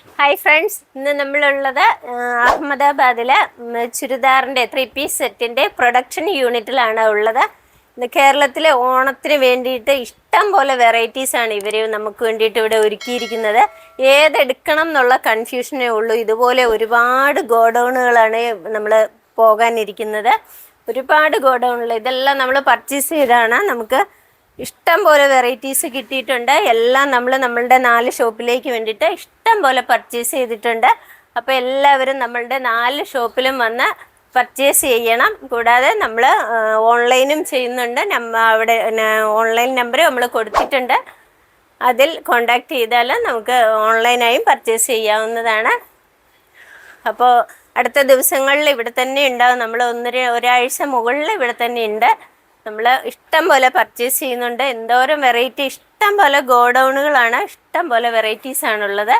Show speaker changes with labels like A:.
A: Hi friends, ഇന്ന് നമ്മളുള്ളത് അഹമ്മദാബാദിലെ ചുരിദാറിൻ്റെ 3 പീസ് സെറ്റിൻ്റെ പ്രൊഡക്ഷൻ യൂണിറ്റിലാണ് ഉള്ളത്. ഇന്ന് കേരളത്തിലെ ഓണത്തിന് വേണ്ടിയിട്ട് ഇഷ്ടം പോലെ വെറൈറ്റീസാണ് ഇവർ നമുക്ക് വേണ്ടിയിട്ട് ഇവിടെ ഒരുക്കിയിരിക്കുന്നത്. ഏതെടുക്കണം എന്നുള്ള കൺഫ്യൂഷനേ ഉള്ളൂ. ഇതുപോലെ ഒരുപാട് ഗോഡൗണുകളാണ് നമ്മൾ പോകാനിരിക്കുന്നത്. ഒരുപാട് ഗോഡൗണിൽ ഇതെല്ലാം നമ്മൾ പർച്ചേസ് ചെയ്താണ്. നമുക്ക് ഇഷ്ടം പോലെ വെറൈറ്റീസ് കിട്ടിയിട്ടുണ്ട്. എല്ലാം നമ്മളുടെ 4 ഷോപ്പിലേക്ക് വേണ്ടിയിട്ട് ഇഷ്ടം പോലെ പർച്ചേസ് ചെയ്തിട്ടുണ്ട്. അപ്പോൾ എല്ലാവരും നമ്മളുടെ 4 ഷോപ്പിലും വന്ന് പർച്ചേസ് ചെയ്യണം. കൂടാതെ നമ്മൾ ഓൺലൈനും ചെയ്യുന്നുണ്ട്. അവിടെ ഓൺലൈൻ നമ്പർ നമ്മൾ കൊടുത്തിട്ടുണ്ട്. അതിൽ കോണ്ടാക്ട് ചെയ്താൽ നമുക്ക് ഓൺലൈനായും പർച്ചേസ് ചെയ്യാവുന്നതാണ്. അപ്പോൾ അടുത്ത ദിവസങ്ങളിൽ ഇവിടെ തന്നെ ഉണ്ടാകും. നമ്മൾ ഒരാഴ്ച മുകളിൽ ഇവിടെ തന്നെ ഉണ്ട്. നമ്മൾ ഇഷ്ടം പോലെ പർച്ചേസ് ചെയ്യുന്നുണ്ട്. എന്തോരം വെറൈറ്റി, ഇഷ്ടം പോലെ ഗോഡൗണുകളാണ്, ഇഷ്ടം പോലെ വെറൈറ്റീസാണുള്ളത്.